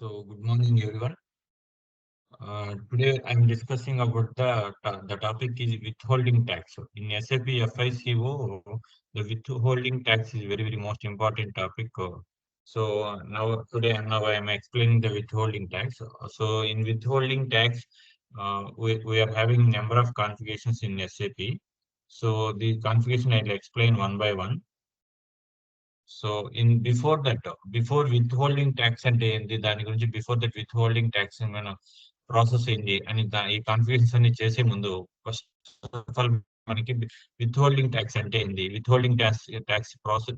Good morning, everyone. Today I'm discussing about the topic is withholding tax. So in SAP FICO, the withholding tax is very most important topic. Now I am explaining the withholding tax. So in withholding tax, we are having number of configurations in SAP. So the configuration I'll explain one by one. So before withholding tax అంటే ఏంటి దాని గురించి before that withholding tax మన process ఏంటి అని ఈ configurations అన్ని చేసే ముందు ఫస్ట్ ఆఫ్ ఆల్ మనకి విత్హోల్డింగ్ ట్యాక్స్ అంటే ఏంది విత్హోల్డింగ్ ట్యాక్స్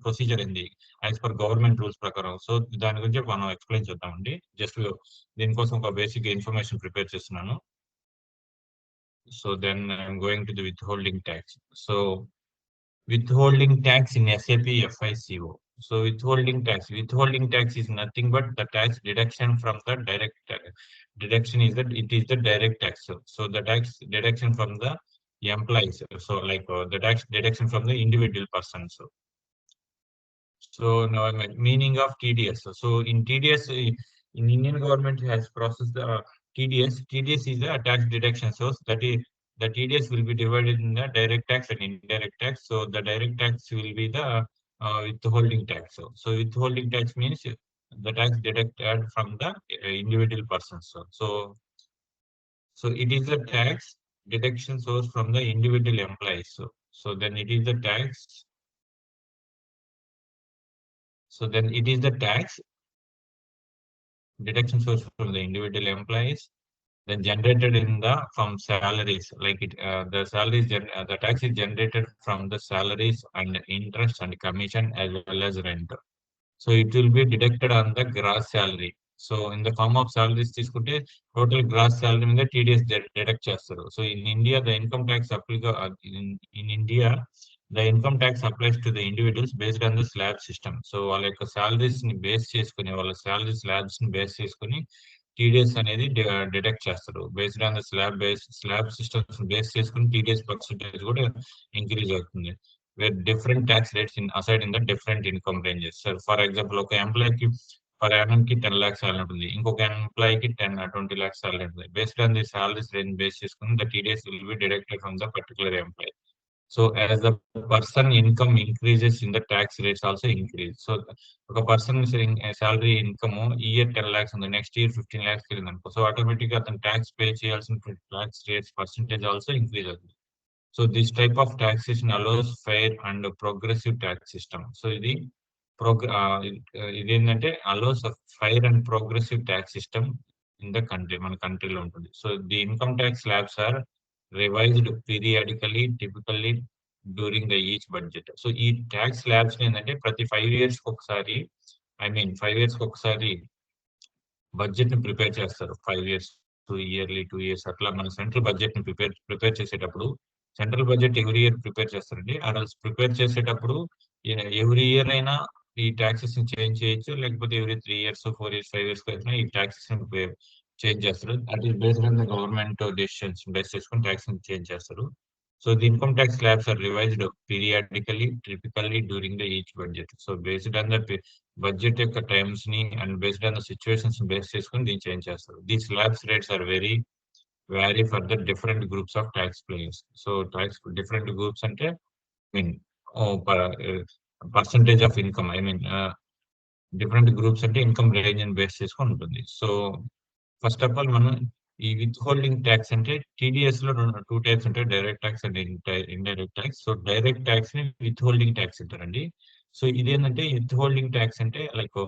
ప్రొసీజర్ ఏంది యాజ్ పర్ గవర్నమెంట్ రూల్స్ ప్రకారం. సో దాని గురించి మనం ఎక్స్ప్లెయిన్ చేద్దామండి. జస్ట్ దీనికోసం ఒక బేసిక్ ఇన్ఫర్మేషన్ ప్రిపేర్ చేస్తున్నాను. So then I'm going to the withholding tax. So withholding tax in SAP FICO. So withholding tax is nothing but the tax deduction from the direct deduction is that it is the direct tax. So the tax deduction from the employees. So like the tax deduction from the individual person. So now meaning of TDS. So in TDS, in Indian government has processed the TDS. TDS is a tax deduction source that is the TDS will be divided in the direct tax and indirect tax. So the direct tax will be the withholding tax. So withholding tax means the tax deducted from the individual persons. So it is the tax deduction source from the individual employees. So then it is the tax. So then it is the tax deduction source from the individual employees, then generated in the from salaries, like the tax is generated from the salaries and interest and commission as well as rent. So it will be deducted on the gross salary. So in the form of salaries తీసుకుంటే total gross salary మీద TDS deduct చేస్తారు. So in India the income tax in India the income tax applies to the individuals based on the slab system. So వాళ్ళ యొక్క salaries ని base చేసుకుని వాళ్ళ salary slabs ని base చేసుకుని TDS అనేది డిడక్ట్ చేస్తారు. Based on the slab systems base చేసుకుని TDS పర్సెంటేజ్ కూడా ఇంక్రీజ్ అవుతుంది. With different tax rates in the different income ranges. So for example, ఒక ఎంప్లాయీకి per annum కి 10 lakhs salary ఉంటుంది, ఇంకొక ఎంప్లాయీకి 20 lakhs salary ఉంటుంది. Based on the salaries range base చేసుకుని the TDS will be deducted from the particular employee. So as the person income increases in the tax rates also increase. So ఒక person salary income year 10 lakhs ఉంది, next year 15 lakhs వెళ్ళింది అనుకో, so automatic గా అతను tax pay చేయాల్సిన tax rates percentage also increase అవుతుంది. So this type of taxation allows fair and progressive tax system. So ఇది ఏంటంటే allows a fair and progressive tax system in the country, మన కంట్రీలో ఉంటుంది. So the income tax slabs are revised periodically, typically during the each budget. So ఈ tax slabs ఏంటంటే ప్రతి 5 years ఒకసారి 5 years ఒకసారి బడ్జెట్ ని ప్రిపేర్ చేస్తారు. 5 years 2 years అట్లా మన సెంట్రల్ బడ్జెట్ ని ప్రిపేర్ చేసేటప్పుడు central budget every year prepare చేస్తారండి. అలా ప్రిపేర్ చేసేటప్పుడు ఎవ్రీ ఇయర్ అయినా ఈ ట్యాక్సెస్ ని చేంజ్ చేయొచ్చు, లేకపోతే ఎవ్రీ 3 years 4 years 5 years అయినా ఈ ట్యాక్సెస్ ని చేంజ్ చేస్తారు. That is based on the government decisions base చేసుకుని ట్యాక్స్ ని చేంజ్ చేస్తారు. So the income tax slabs are revised periodically, typically during the each budget. So based on the budget యొక్క times ని and based on the situations base చేసుకుని దీన్ని change చేస్తారు. These slabs rates are vary for the different groups of taxpayers. So different groups అంటే mean percentage of income different groups అంటే income range అని base చేసుకొని ఉంటుంది. So first of all మనం ఈ విత్ హోల్డింగ్ ట్యాక్స్ అంటే TDS లో 2 types ఉంటాయి, direct tax and indirect tax. So direct tax ని విత్ హోల్డింగ్ ట్యాక్స్ అంటారండి. సో ఇదేంటంటే విత్ హోల్డింగ్ ట్యాక్స్ అంటే లైక్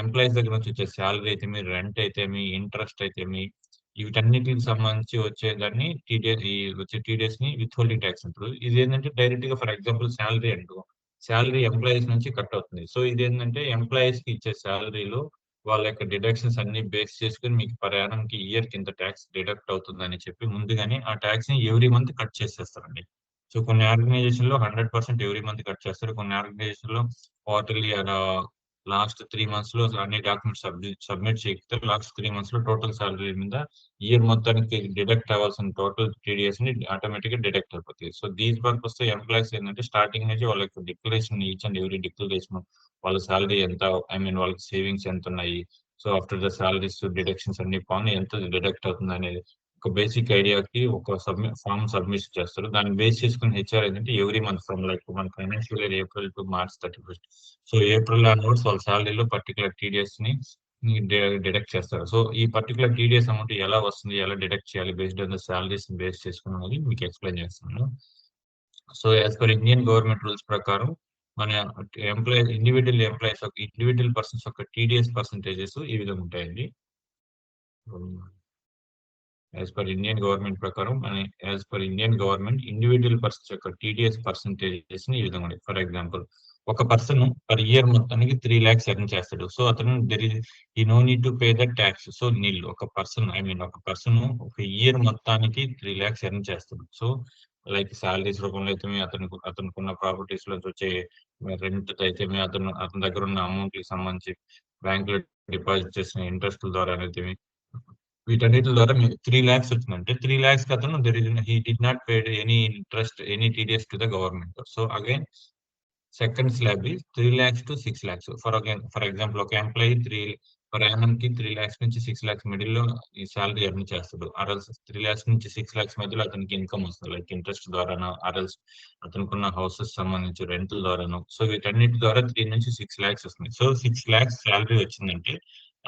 ఎంప్లాయీస్ దగ్గర నుంచి వచ్చే శాలరీ అయితే మీ రెంట్ అయితే మీ ఇంట్రెస్ట్ అయితే మీ వీటన్నిటికి సంబంధించి వచ్చేదాన్ని వచ్చే టీడీఎస్ ని విత్ హోల్డింగ్ ట్యాక్స్ అంటారు. ఇది ఏంటంటే డైరెక్ట్ గా ఫర్ ఎగ్జాంపుల్ శాలరీ అంటూ శాలరీ ఎంప్లాయీస్ నుంచి కట్ అవుతుంది. సో ఇది ఏంటంటే ఎంప్లాయీస్ కి ఇచ్చే శాలరీలో వాళ్ళ యొక్క డిడక్షన్స్ అన్ని బేస్ చేసుకుని మీకు పర్ యానం కి ఇయర్ కింద ట్యాక్స్ డిడక్ట్ అవుతుందని చెప్పి ముందుగానే ఆ ట్యాక్స్ ని ఎవ్రీ మంత్ కట్ చేసేస్తారండి. సో కొన్ని ఆర్గనైజేషన్ లో 100% ఎవ్రీ మంత్ కట్ చేస్తారు, కొన్ని ఆర్గనైజేషన్ లో క్వార్టర్లీ అలా లాస్ట్ 3 months లో అన్ని డాక్యుమెంట్స్ సబ్మిట్ చేయకపోతే లాస్ట్ 3 months లో టోటల్ సాలరీ మీద ఇయర్ మొత్తానికి డిడక్ట్ అవ్వాల్సిన టోటల్ టీడీఎస్ ని ఆటోమేటిక్ గా డిడక్ట్ అయిపోతాయి. సో దీని పర్పస్ ఎంప్లాయీస్ ఏంటంటే స్టార్టింగ్ నుంచి వాళ్ళ యొక్క declaration each and every declaration వాళ్ళ సాలరీ ఎంత, వాళ్ళకి సేవింగ్స్ ఎంత ఉన్నాయి, so after the salaries deductions అన్ని పోను ఎంత డిడక్ట్ అవుతుంది అనేది ఒక బేసిక్ ఐడియాకి ఒక ఫామ్ సబ్మిట్ చేస్తారు. దాన్ని బేస్ చేసుకుని హెచ్ఆర్ ఏంటంటే ఎవ్రీ మంత్ ఫ్రమ్ లైక్ మన financial year April to March 31st. So April onwards వాళ్ళ సాలరీలో పర్టికులర్ టీడీఎస్ ని డిడక్ట్ చేస్తారు. సో ఈ పర్టికులర్ టీడీఎస్ అమౌంట్ ఎలా వస్తుంది, ఎలా డిడక్ట్ చేయాలి based on the salaries base చేసుకుని మీకు ఎక్స్ప్లెయిన్ చేస్తున్నాను. So as per Indian government rules ప్రకారం మన ఇండివిజువల్ పర్సన్స్ యొక్క టీడీఎస్ పర్సంటేజెస్ ఈ విధంగా ఉంటాయండి. యాజ్ పర్ ఇండియన్ గవర్నమెంట్ ప్రకారం ఇండివిజువల్ పర్సన్స్ యొక్క టీడీఎస్ పర్సంటేజెస్ ఈ విధంగా ఉంటాయి. ఫర్ ఎగ్జాంపుల్ ఒక పర్సన్ పర్ ఇయర్ మొత్తానికి 3 lakhs ఎర్న్ చేస్తాడు. సో అతను ఈ no need to pay the tax. So ఒక పర్సన్ ఒక ఇయర్ మొత్తానికి 3 lakhs ఎర్న్ చేస్తాడు. సో లైక్ సాలరీస్ రూపంలో అయితే అతనికి ఉన్న ప్రాపర్టీస్ లో వచ్చే రెంట్ అయితే అతని దగ్గర ఉన్న అమౌంట్ కి సంబంధించి బ్యాంక్ లో డిపాజిట్ చేసిన ఇంట్రెస్ట్ ద్వారా అయితే వీటన్నిటి ద్వారా 3 lakhs వచ్చిందంటే 3 lakhs కి అతను he did not pay any interest, any TDS to the government. So again, second slab is 3 lakhs to 6 lakhs. For example, ఒక ఎంప్లాయీ per annum కి 3 lakhs నుంచి 6 lakhs మిడిల్ లో ఈ సాలరీ ఎర్న్ చేస్తాడు. ఆర్ఎల్స్ 3 lakhs నుంచి 6 lakhs మధ్యలో అతనికి ఇన్కమ్ వస్తుంది, లైక్ ఇంట్రెస్ట్ ద్వారానో ఆర్ఎల్స్ అతనుకున్న హౌసెస్ సంబంధించి రెంట్ల ద్వారానో. సో వీటన్నిటి ద్వారా 3 నుంచి 6 lakhs వస్తుంది. సో 6 lakhs సాలరీ వచ్చిందంటే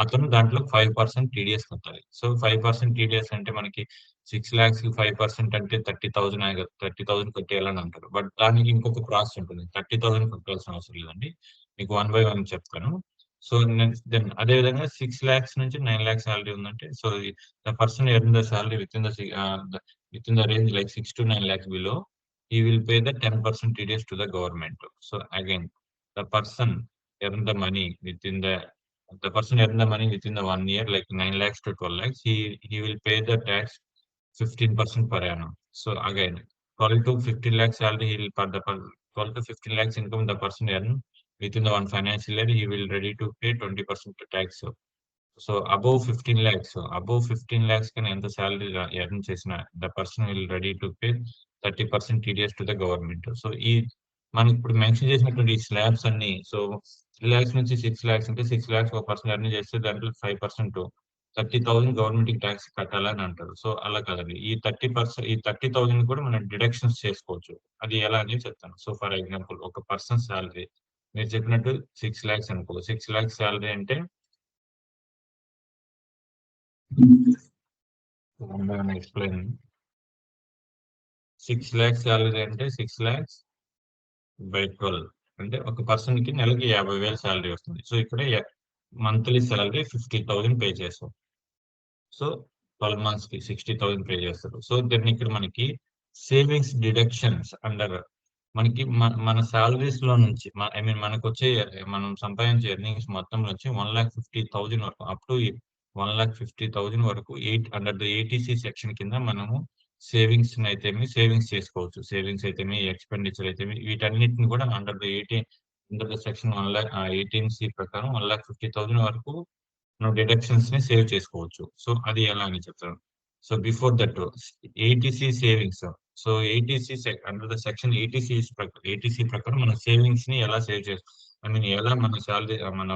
అతను దాంట్లో 5% టీడీఎస్ కట్టాలి. సో 5% టీడీఎస్ అంటే మనకి 6 lakhs కి 5% అంటే 30,000 కట్టేయాలని అంటారు. బట్ దానికి ఇంకొక ప్రాసెస్ ఉంటుంది. 30,000 కట్టాల్సిన అవసరం లేదండి. మీకు 1 by 1 చెప్తాను. సో దెన్ అదే విధంగా 6 lakhs నుంచి 9 lakhs సాలరీ ఉందంటే so the person earn the salary with in the range like 6 to 9 lakhs below, he will pay the 10% TDS to the government. So again, the person earn the money within the 1 year, like 9 lakhs to 12 lakhs, he will pay the tax 15% per annum. So again, 12 to 15 lakhs salary, 12 to 15 lakhs income the person earn within the one financial year, he will ready to pay 20% tax. So above 15 lakhs can ఎంత salary earn చేసిన the person will ready to pay 30% TDS to the government. So మనం ఇప్పుడు mention చేసినటువంటి ఈ slabs అన్ని, so 3 lakhs నుంచి 6 lakhs అంటే 6 lakhs ఒక పర్సన్ ఎర్న్ చేస్తే దాంట్లో 5% 30,000 గవర్నమెంట్ కి ట్యాక్స్ కట్టాలని అంటారు. సో అలా కాదండి, ఈ 30,000 కూడా మనం డిడక్షన్స్ చేసుకోవచ్చు. అది ఎలా అనేది చెప్తాను. సో ఫర్ ఎగ్జాంపుల్ ఒక పర్సన్ సాలరీ మీరు చెప్పినట్టు 6 lakhs అనుకో. 6 lakhs సాలరీ అంటే ఎక్స్ప్లెయిన్ 6 lakhs సాలరీ అంటే 6 lakhs by 12 అంటే ఒక పర్సన్ కి నెలకి 50,000 సాలరీ వస్తుంది. సో ఇక్కడ మంత్లీ సాలరీ 50,000 పే చేస్తాం. సో 12 months కి 60,000 పే చేస్తారు. సో దెన్ ఇక్కడ మనకి సేవింగ్స్ డిడక్షన్స్ అండర్ మనకి మన సాలరీస్ లో నుంచి మనకు వచ్చే మనం సంపాదించే ఎర్నింగ్స్ మొత్తం నుంచి 1,50,000 వరకు అప్ టు 1,50,000 వరకు అండర్ ద ఏటీసీ సెక్షన్ కింద మనము సేవింగ్స్ చేసుకోవచ్చు. సేవింగ్స్ అయితే ఎక్స్పెండిచర్ అయితే వీటన్నిటిని కూడా అండర్ ద సెక్షన్ 18C ప్రకారం 1,50,000 వరకు మనం డిడక్షన్స్ ని సేవ్ చేసుకోవచ్చు. సో అది ఎలా అని చెప్తాను. So before that ATC savings, so under the section ATC ప్రకారం మన సేవింగ్స్ ని ఎలా సేవ్ చేసుకో ఎలా మన శాలరీ మన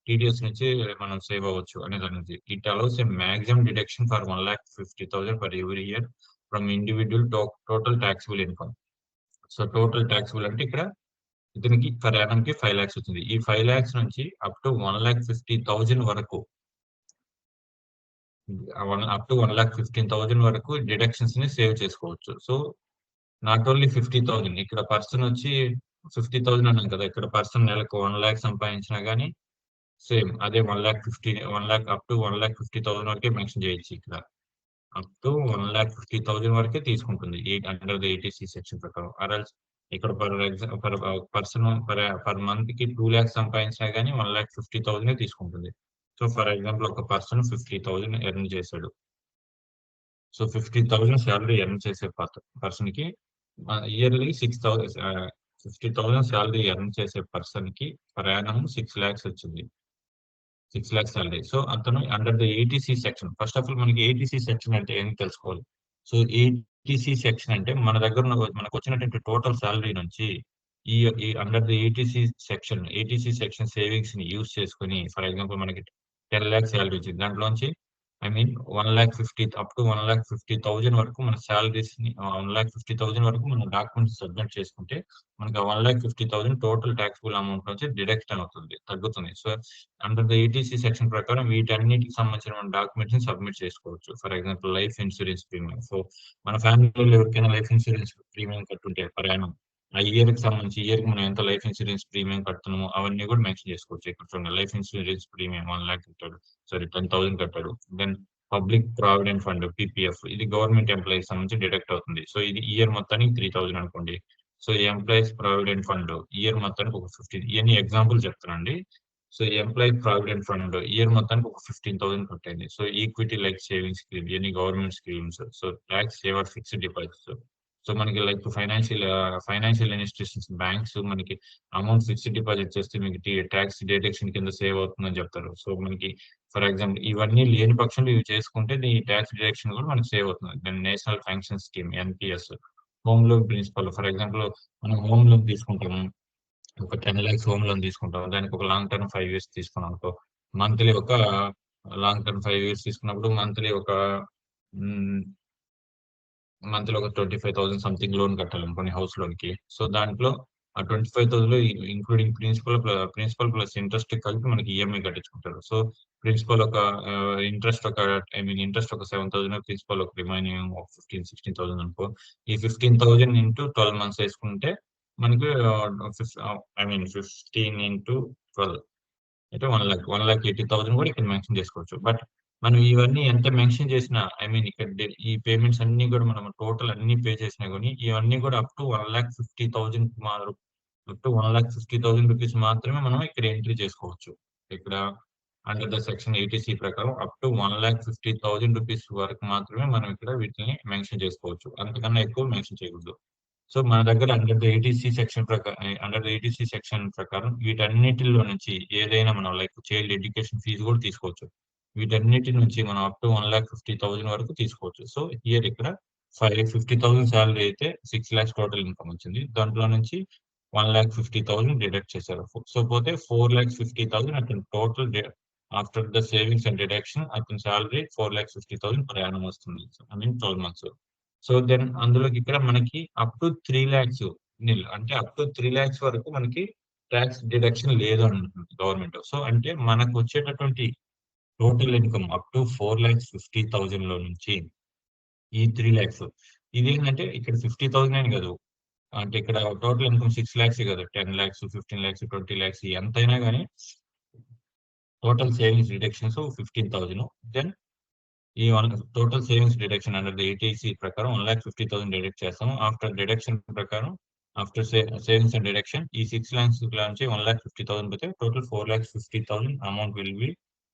టీడీఎస్ నుంచి మనం సేవ్ అవ్వచ్చు అనేది అనేది. It allows A maximum deduction for 1,50,000 for every year from individual total taxable income. So total taxable అంటే ఇక్కడ ఇతనికి పర్ యానం కి 5 lakhs వచ్చింది. ఈ 5 lakhs నుంచి అప్ టు 1,50,000 వరకు అప్ టు 1,15,000 వరకు డిడక్షన్స్ ని సేవ్ చేసుకోవచ్చు. సో నాట్ ఓన్లీ 50,000, ఇక్కడ పర్సన్ వచ్చి 50,000 అన్నాం కదా, ఇక్కడ పర్సన్ నెలకు 1 lakh సంపాదించినా గానీ సేమ్ అదే 1,50,000 అప్ టు 1,50,000 వరకే మెన్షన్ చేయొచ్చు. ఇక్కడ అప్ టు 1,50,000 వరకే తీసుకుంటుంది అండర్ ద ఏటీసీ సెక్షన్ ప్రకారం. అరల్స్ ఇక్కడ పర్సన్ పర్ మంత్ కి 2 lakhs సంపాదించినా గానీ 1,50,000 తీసుకుంటుంది. సో ఫర్ ఎగ్జాంపుల్ ఒక పర్సన్ 50,000 ఎర్న్ చేశాడు. సో 50,000 శాలరీ ఎర్న్ చేసే పర్సన్ కి ఇయర్లీ 50,000 శాలరీ ఎర్న్ చేసే పర్సన్ కి పర్ యానం 6 lakhs వచ్చింది. 6 lakhs సాలరీ. సో అతను under the ATC section, first of all మనకి ఏటీసీ సెక్షన్ అంటే ఏం తెలుసుకోవాలి. సో ఏటీసీ సెక్షన్ అంటే మన దగ్గర మనకు వచ్చినటువంటి టోటల్ సాలరీ నుంచి ఈ under the ATC section savings ని యూజ్ చేసుకుని, ఫర్ ఎగ్జాంపుల్ మనకి 10 lakhs శాలరీ వచ్చింది. దాంట్లోంచి ఐ మీన్ 1,50,000 అప్ టు 1,50,000 వరకు మన శాలరీస్ ని 1,50,000 వరకు మనం డాక్యుమెంట్స్ సబ్మిట్ చేసుకుంటే మనకి 1,50,000 టోటల్ ట్యాక్సిబుల్ అమౌంట్ నుంచి డిడక్షన్ అవుతుంది, తగ్గుతుంది. So under the ETC section ప్రకారం వీటన్నిటికి సంబంధించిన డాక్యుమెంట్స్ ని సబ్మిట్ చేసుకోవచ్చు. For example life insurance premium. So మన ఫ్యామిలీలో ఎవరికైనా లైఫ్ ఇన్సూరెన్స్ ప్రీమియం కట్టుంటే ప్రయాణం ఆ ఇయర్ కి సంబంధించి ఇయర్ కి మనం ఎంత లైఫ్ ఇన్సూరెన్స్ ప్రీమియం కడుతున్నామో అవన్నీ కూడా మెన్షన్ చేసుకోవచ్చు. ఇక్కడ చూడండి, లైఫ్ ఇన్సూరెన్స్ ప్రీమియం 1,00,000 కట్టాడు, సారీ 10,000 కట్టాడు. Then public provident fund PPF, ఇది గవర్నమెంట్ ఎంప్లాయీస్ సంబంధించి డిడక్ట్ అవుతుంది. సో ఇది ఇయర్ మొత్తానికి 3,000 అనుకోండి. So employees provident fund year మొత్తానికి ఒక 15, ఇవన్నీ ఎగ్జాంపుల్ చెప్తానండి. So employee provident fund year మొత్తానికి ఒక 15,000 కట్టండి. So equity like savings scheme, ఇవన్నీ government schemes. So tax saver fixed deposits. So మనకి లైక్ ఫైనాన్షియల్ ఇన్స్టిట్యూషన్స్, బ్యాంక్స్ మనకి అమౌంట్ ఫిక్స్డ్ డిపాజిట్ చేస్తే మీకు ట్యాక్స్ డిడక్షన్ కింద సేవ్ అవుతుందని చెప్తారు. సో మనకి ఫర్ ఎగ్జాంపుల్ ఇవన్నీ లేని పక్షంలో ఇవి చేసుకుంటే ఈ ట్యాక్స్ డిడక్షన్ కూడా మనకి సేవ్ అవుతుంది. Then national pension scheme NPS, home loan principal. For example మనం హోమ్ లోన్ తీసుకుంటాము, ఒక 10 lakhs హోమ్ లోన్ తీసుకుంటాం, దానికి ఒక లాంగ్ టర్మ్ 5 years తీసుకున్నాం అనుకో, మంత్లీ ఒక లాంగ్ టర్మ్ 5 years తీసుకున్నప్పుడు మంత్లీ ఒక మంత్లీ ఒక 25,000 సంథింగ్ లోన్ కట్టాలి అనుకోని హౌస్ లోన్ కి. సో దాంట్లో ఆ 25,000 లో ఇంక్లూడింగ్ ప్రిన్సిపల్ ప్లస్ ఇంట్రెస్ట్ కలిపి మనకి ఈఎంఐ కట్టించుకుంటారు. సో ప్రిన్సిపల్ ఒక ఇంట్రెస్ట్ ఒక ఇంట్రెస్ట్ ఒక 7,000, ప్రిన్సిపల్ ఒక రిమైనింగ్ ఒక 15,000-16,000 అనుకో. ఈ 15,000 ఇంటూ 12 months వేసుకుంటే మనకి 15 ఇంటూ 12 అంటే 1,80,000 కూడా ఇక్కడ మెన్షన్ చేసుకోవచ్చు. బట్ మనం ఇవన్నీ ఎంత మెన్షన్ చేసినా ఇక్కడ ఈ పేమెంట్స్ అన్ని కూడా మనం టోటల్ అన్ని పే చేసినా కానీ ఇవన్నీ కూడా up to 1,50,000 up to 1,50,000 rupees మాత్రమే మనం ఇక్కడ ఎంట్రీ చేసుకోవచ్చు. ఇక్కడ అండర్ ద సెక్షన్ 80C ప్రకారం అప్ టు 1,50,000 రూపీస్ వరకు మాత్రమే మనం ఇక్కడ వీటిని మెన్షన్ చేసుకోవచ్చు, అంతకన్నా ఎక్కువ మెన్షన్ చేయకూడదు. సో మన దగ్గర అండర్ ద ఏటీసీ సెక్షన్ ప్రకారం వీటన్నిటిలో నుంచి ఏదైనా మనం లైక్ చైల్డ్ ఎడ్యుకేషన్ ఫీజు కూడా తీసుకోవచ్చు. వీటన్నిటి నుంచి మనం అప్ టు 1,50,000 వరకు తీసుకోవచ్చు. సో హియర్ ఇక్కడ 50,000 శాలరీ అయితే 6 lakhs టోటల్ ఇన్కమ్ వచ్చింది. దాంట్లో నుంచి 1,50,000 డిడక్ట్ చేశారు. సో పోతే 4,50,000 అతను total after the savings and deduction అతని శాలరీ 4,50,000 ప్రయాణం వస్తుంది. 12 months. సో దెన్ అందులోకి ఇక్కడ మనకి అప్ టు 3 lakhs అంటే అప్ టు 3 lakhs వరకు మనకి ట్యాక్స్ డిడక్షన్ లేదు అంటుంది గవర్నమెంట్. సో అంటే మనకు వచ్చేటటువంటి టోటల్ ఇన్కమ్ అప్ టు 4,50,000 లో నుంచి ఈ 3 lakhs, ఇది ఏంటంటే ఇక్కడ 50,000 అని కాదు, అంటే ఇక్కడ టోటల్ ఇన్కమ్ 6 lakhs కాదు, 10 lakhs 15 lakhs 20 lakhs ఎంతైనా కానీ టోటల్ సేవింగ్స్ డిడక్షన్స్ 15,000. దెన్ ఈ total savings deduction under the ATC ప్రకారం 1,50,000 డిడక్ట్ చేస్తాము. ఆఫ్టర్ డిడక్షన్ ప్రకారం ఆఫ్టర్ సేవింగ్స్ అండ్ డిడక్షన్ ఈ 6 lakhs నుంచి 1,50,000 పోతే total 4,50,000 amount will be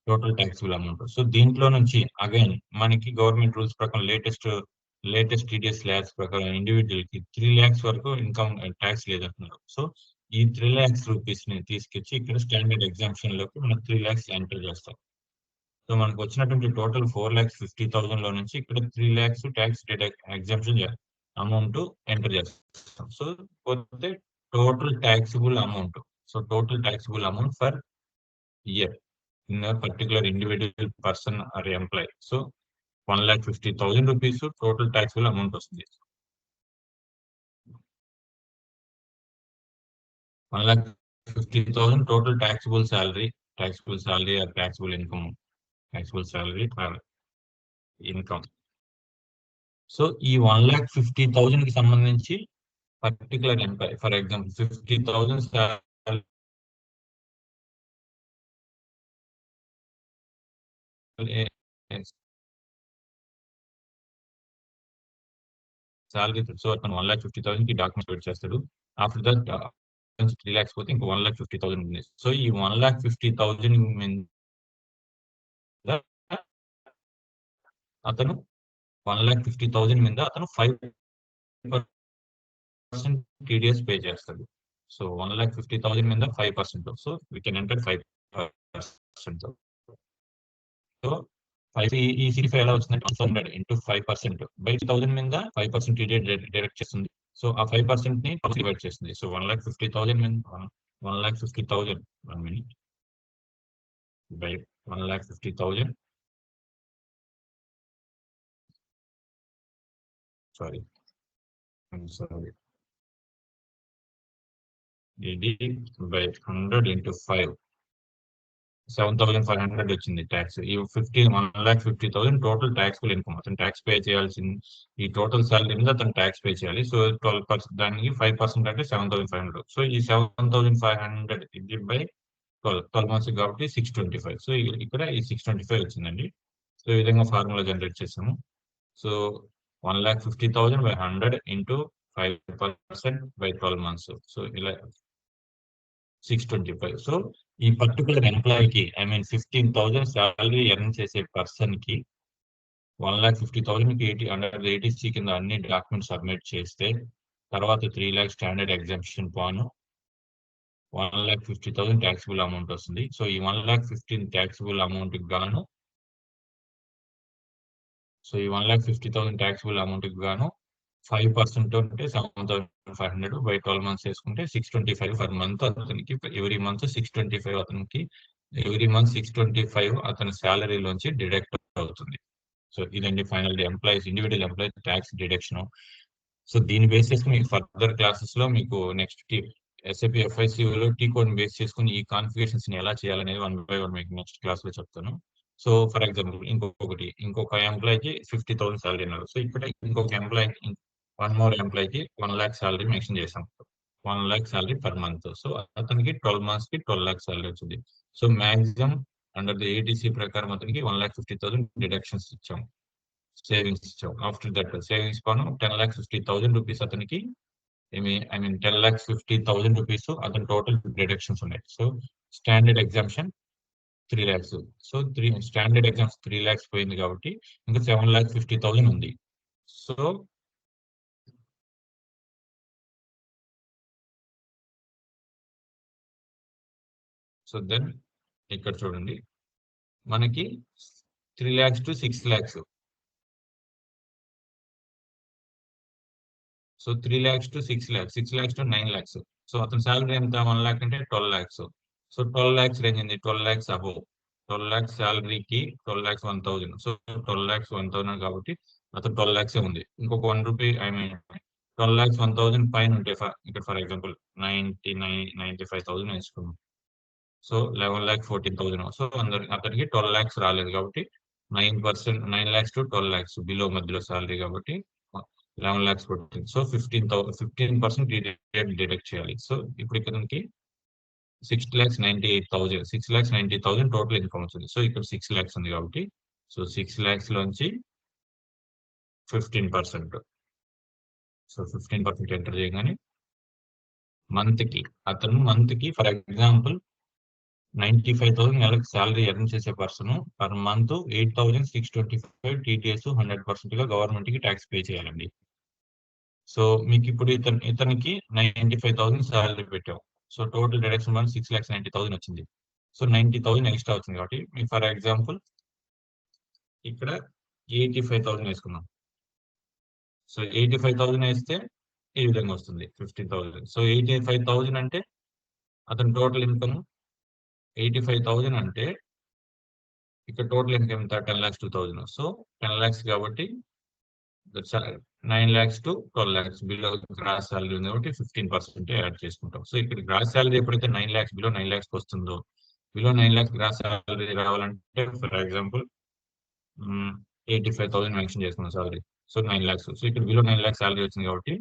total taxable amount. So దీంట్లో నుంచి అగైన్ మనకి గవర్నమెంట్ రూల్స్ ప్రకారం లేటెస్ట్ టీడీఎస్ ల్యాబ్స్ ప్రకారం ఇండివిజువల్ కి 3 lakhs వరకు ఇన్కమ్ ట్యాక్స్ లేదంటున్నారు. సో ఈ 3 lakhs రూపీస్ ని తీసుకొచ్చి ఇక్కడ స్టాండర్డ్ ఎగ్జామ్షన్ లోకి మనం 3 lakhs ఎంటర్ చేస్తాం. సో మనకు వచ్చినటువంటి టోటల్ 4,50,000 లో నుంచి ఇక్కడ 3 lakhs tax exemption amount enter చేస్తాం. సో పోతే total taxable amount. So total taxable amount for year in particular individual person or employee. So 1,50,000 rupees total taxable amount వస్తుంది. 1,50,000 total taxable salary or taxable salary or income. So ఈ 1,50,000 కి సంబంధించి particular employee for example 50,000 salary. So అతను 1,50,000 కి documents wait చేస్తాడు. After that 3 lakhs పోతే ఇంకా 1,50,000 ఉంది. సో ఈ 1,50,000 అతను 1,50,000 మీద అతను 5% టీడీఎస్ పే చేస్తాడు. సో 1,50,000 మీద 5%. So we can enter 5%. So ఈ 65 ఎలా వచ్చిందంటే 100 ఇంటూ 5% బై 1000 మీద 5% టీడీఎస్ డైరెక్ట్ చేస్తుంది. సో ఆ 5% ని డివైడ్ చేస్తుంది. సో 1,50,000 మీద 1,50,000 1 minute by 1,50,000. Sorry, I'm sorry. ఇది by 100 into 5. 7,500 వచ్చింది ట్యాక్స్. ఈ 1,50,000 టోటల్ ట్యాక్స్బుల్ ఇన్కమ్. అతను ట్యాక్స్ పే చేయాల్సింది ఈ టోటల్ సాలరీ మీద అతను ట్యాక్స్ పే చేయాలి. సో 12% దానికి 5% అంటే 7,500. సో ఈ 7,500 డివైడెడ్ బై 12 మంత్స్ కాబట్టి 625. సో ఇక్కడ ఈ 625 వచ్చిందండి. సో ఈ విధంగా ఫార్ములా జనరేట్ చేసాము. So 1,50,000 by 100 into 5% by 12 months. So ఇలా 625. సో ఈ పర్టికులర్ ఎంప్లాయీకి 15,000 శాలరీ ఎర్న్ చేసే పర్సన్ కి 1,50,000 కి అండర్ ఏటీసీ కింద అన్ని డాక్యుమెంట్స్ సబ్మిట్ చేస్తే తర్వాత 3 lakhs స్టాండర్డ్ ఎగ్జామ్షన్ పోను 1,50,000 ట్యాక్సిబుల్ అమౌంట్ వస్తుంది. సో ఈ 1,15,000 ట్యాక్సిబుల్ అమౌంట్ గాను సో ఈ 1,50,000 ట్యాక్సిబుల్ అమౌంట్ గాను 5% అంటే 7,500 by 12 months వేసుకుంటే 625 పర్ మంత్ అతనికి ఎవ్రీ మంత్ 625 అతనికి ఎవ్రీ మంత్ 625 అతని శాలరీలోంచి డిడక్ట్ అవుతుంది. సో ఇదండి final employees individual employee tax deduction. So దీని బేసిస్ మీకు ఫర్దర్ క్లాసెస్ లో మీకు next SAP FICO T code base చేసుకుని ఈ కాన్ఫిగరేషన్స్ ని ఎలా చేయాలనేది 1 by 1 మీకు నెక్స్ట్ క్లాస్ లో చెప్తాను. సో ఫర్ ఎగ్జాంపుల్ ఇంకొక ఎంప్లాయీకి 50,000 సాలరీ అన్నారు. సో ఇక్కడ ఇంకొక ఎంప్లాయీకి 1 more ఎంప్లాయీకి 1 lakh సాలరీ మెన్షన్ చేసాం. 1 lakh salary per month. So అతనికి 12 months కి 12 lakhs సాలరీ వచ్చింది. So maximum under the ATC ప్రకారం అతనికి 1,50,000 డిడక్షన్స్ ఇచ్చాం, సేవింగ్స్ ఇచ్చాం. ఆఫ్టర్ దట్ సేవింగ్స్ పను 10,50,000 రూపీస్ అతనికి 10,50,000 రూపీస్ అతని టోటల్ డిడక్షన్స్ ఉన్నాయి. So standard exemption 3 lakhs. So standard exams 3 lakhs పోయింది కాబట్టి ఇంకా 7,50,000 ఉంది. సో దెన్ ఇక్కడ చూడండి మనకి 3 lakhs to 6 lakhs. So 3 lakhs to 6 lakhs, 6 lakhs to 9 lakhs. So అతని శాలరీ ఎంత 1 lakh అంటే 12 lakhs. సో 12 lakhs రేంజ్ ఉంది, 12 lakhs above. 12 lakhs శాలరీకి 12 lakhs 1,000. So 12 lakhs 1,000 కాబట్టి అతను 12 lakhs ఉంది. ఇంకొక 1 రూపీ 12 lakhs 1,000 పైన ఉంటే ఇక్కడ ఫర్ ఎగ్జాంపుల్ 95,000 వేసుకున్నాం. సో 11,14,000. సో అతనికి 12 lakhs రాలేదు కాబట్టి 9%, 9 lakhs to 12 lakhs బిలో మధ్యలో శాలరీ కాబట్టి 11 lakhs పడుతుంది. సో 15% డిడక్ట్ చేయాలి. సో ఇప్పుడు ఇక్కడికి 6,98,000, 6,90,000 టోటల్ ఇన్కమ్ వచ్చింది. సో ఇక్కడ 6 lakhs ఉంది కాబట్టి సో 6 lakhs లోంచి 15%. సో 15% ఎంటర్ చేయగానే మంత్ కి ఫర్ ఎగ్జాంపుల్ 95,000 నెలకు శాలరీ ఎర్న్ చేసే పర్సన్ పర్ మంత్ 8,625 TDS 100% గా గవర్నమెంట్ కి ట్యాక్స్ పే చేయాలండి. సో మీకు ఇప్పుడు ఇతనికి 95,000 శాలరీ పెట్టాం. సో టోటల్ డిడక్షన్ వన్ 6,90,000 వచ్చింది. సో 90,000 ఎక్స్ట్రా వచ్చింది కాబట్టి మీకు ఫర్ ఎగ్జాంపుల్ ఇక్కడ 85,000 వేసుకున్నాం. సో 85,000 వేస్తే ఈ విధంగా వస్తుంది 15,000. సో 85,000 అంటే అతని టోటల్ ఇన్కమ్ 85,000 అంటే ఇక్కడ టోటల్ ఇన్కమ్ ఎంత 10,02,000. సో 10 lakhs కాబట్టి 9 lakhs to 12 lakhs below gross salary ఉంది కాబట్టి 15% యాడ్ చేసుకుంటాం. సో ఇక్కడ గ్రాస్ సాలరీ ఎప్పుడైతే 9 lakhs బిలో 9 lakhs వస్తుందో బిలో 9 lakhs గ్రాస్ సాలరీ రావాలంటే ఫర్ ఎగ్జాంపుల్ 85,000 మెన్షన్ చేసుకున్నాం సాలరీ. So 9 lakhs. సో ఇక్కడ బిలో 9 lakhs సాలరీ వచ్చింది కాబట్టి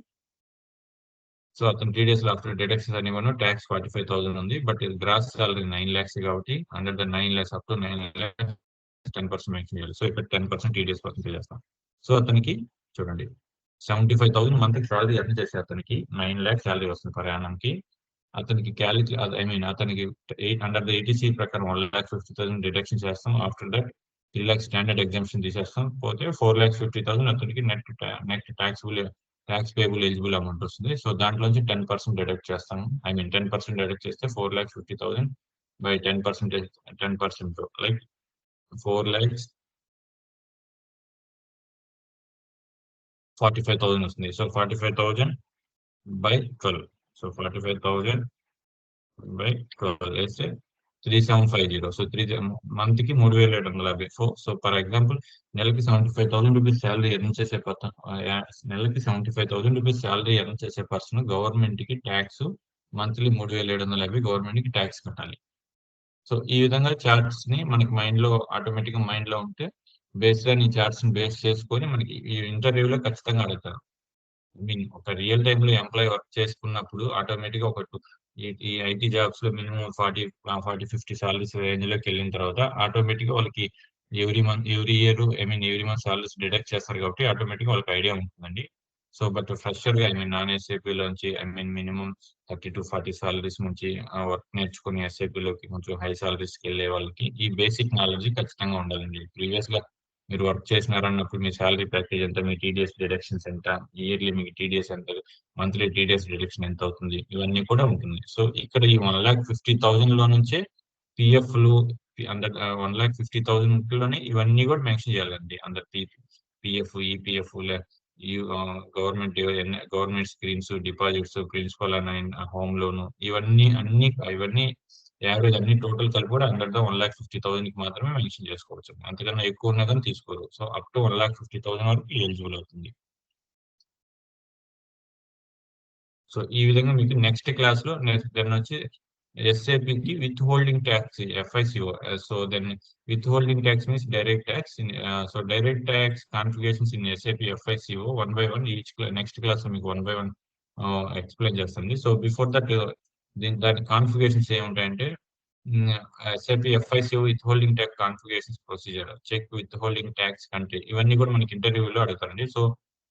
సో అతను 3 days లో ఆఫ్టర్ డిడక్షన్స్ అనేవను ట్యాక్స్ 45,000 ఉంది. బట్ గ్రాస్ సాలరీ 9 lakhs కాబట్టి under the 9 lakhs up to 9 lakhs 10% mention చేయాలి. సో ఇక్కడ 10% TDS పర్సెంట్ చేస్తాం. సో అతనికి చూడండి 75,000 మంత్ సాలరీ ఎర్న్ చేసే అతనికి 9 lakhs సాలరీ వస్తుంది పర్ యానంకి. అతనికి అతనికి అండర్ ద ఏటీసీ ప్రకారం 1,50,000 డిడక్షన్ చేస్తాం. After that 3 lakhs standard exemption తీసేస్తాం. పోతే 4,50,000 అతనికి net tax payable eligible amount వస్తుంది. సో దాంట్లోంచి 10% డిడక్ట్ చేస్తాము. 10% డిడక్ట్ చేస్తే 4,50,000 బై 10% లైక్ 4,45,000 వస్తుంది. So 45,000 by 12. సో 45,000 by 12 వేస్తే 3750. సో మంత్ కి 3750. సో ఫర్ ఎగ్జాంపుల్ నెలకి 75,000 రూపీస్ శాలరీ ఎర్న్ చేసే పర్సన్, నెలకి 75,000 రూపీస్ శాలరీ ఎర్న్ చేసే పర్సన్ గవర్నమెంట్ కి ట్యాక్స్ మంత్లీ 3750 గవర్నమెంట్ కి ట్యాక్స్ కట్టాలి. సో ఈ విధంగా చార్ట్స్ ని మనకి ఆటోమేటిక్ గా మైండ్ లో ఉంటే బేస్ గా ఈ చార్ట్స్ ని బేస్ చేసుకొని మనకి ఈ ఇంటర్వ్యూలో ఖచ్చితంగా అడుగుతారు. మీన్ ఒక రియల్ టైమ్ లో ఎంప్లాయ్ వర్క్ చేసుకున్నప్పుడు ఆటోమేటిక్ గా ఈ ఐటీ జాబ్స్ లో మినిమం 40-50 సాలరీస్ రేంజ్ లోకి వెళ్ళిన తర్వాత ఆటోమేటిక్ గా వాళ్ళకి every year every month salaries deduct చేస్తారు కాబట్టి ఆటోమేటిక్ గా వాళ్ళకి ఐడియా ఉంటుందండి. సో బట్ ఫ్రెషర్ గా నాన్ ఎస్ఏపీ లోంచి మినిమం 30-40 సాలరీస్ నుంచి వర్క్ నేర్చుకుని ఎస్ఏపీ లోకి కొంచెం హై సాలరీస్ కి వెళ్ళే వాళ్ళకి ఈ బేసిక్ నాలెడ్జ్ ఖచ్చితంగా ఉండాలండి. ప్రీవియస్ గా మీరు వర్క్ చేసినారన్నప్పుడు మీ శాలరీ ప్యాకేజ్ ఎంత, మీ టీడీఎస్ డిడక్షన్స్ ఎంత, ఇయర్లీ మీకు టీడీఎస్ ఎంత, మంత్లీ టీడీఎస్ డిడక్షన్ ఎంత అవుతుంది, ఇవన్నీ కూడా ఉంటుంది. సో ఇక్కడ ఈ 1,50,000 లో నుంచే పిఎఫ్లు అందర్ 1,50,000 లోనే ఇవన్నీ కూడా మెన్షన్ చేయాలండి. అందరు PF, EPF, government schemes, deposits, principal and home loan, ఇవన్నీ యావరేజ్ అన్ని టోటల్ కలిపి కూడా అండర్ ద 1,50,000 కి మాత్రమే మెన్షన్ చేసుకోవచ్చు. అంతకన్నా ఎక్కువ ఉన్నా కానీ తీసుకోరు. సో అప్ టు 1,50,000 వరకు ఎలిజిబుల్ అవుతుంది. సో ఈ విధంగా మీకు నెక్స్ట్ క్లాస్ లో దెన్ వచ్చి ఎస్ఏపికి withholding tax FICO. So then withholding tax means direct tax. So direct tax configurations in SAP FICO one by one next class లో మీకు వన్ బై వన్ ఎక్స్ప్లెయిన్ చేస్తుంది. So before that దాని కాన్ఫిగరేషన్స్ ఏముంటాయంటే SAP FICO withholding tax configurations procedure, check withholding tax country, ఇవన్నీ కూడా మనకి ఇంటర్వ్యూలో అడుగుతారండి. So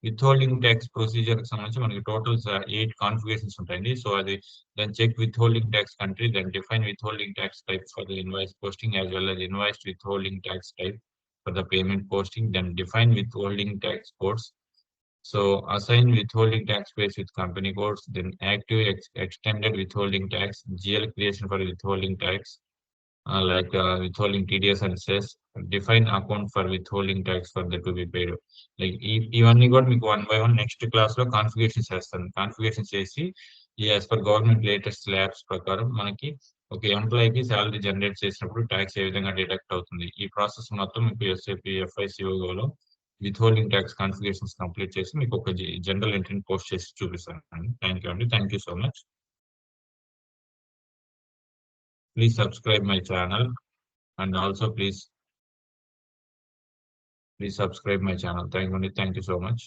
withholding tax procedure కి సంబంధించి మనకి టోటల్ 8 కాన్ఫిగరేషన్స్ ఉంటాయండి. సో అది then check withholding tax country, then define withholding tax type for the invoice posting as well as invoiced withholding tax type for the payment posting, then define withholding tax codes. So assign withholding tax base with company codes, then active extended withholding tax, GL creation for withholding tax, withholding TDS and cess, define account for withholding tax for the to be paid. Like ఇవన్నీ కూడా మీకు one by one next class లో configuration చేస్తాను. Configuration చేసి as per government latest slabs ప్రకారం మనకి ఒక ఎంప్లాయీకి శాలరీ జనరేట్ చేసినప్పుడు ట్యాక్స్ ఏ విధంగా డిడక్ట్ అవుతుంది, ఈ ప్రాసెస్ మొత్తం మీకు ఎస్ఏపి ఎఫ్ఐసిఓలో withholding tax configurations complete చేసి మీకు ఒక జనరల్ ఎంట్రీని పోస్ట్ చేసి చూపిస్తాను. థ్యాంక్ యూ అండి. Thank you so much. Please subscribe my channel and also please subscribe my channel. Thank you so much.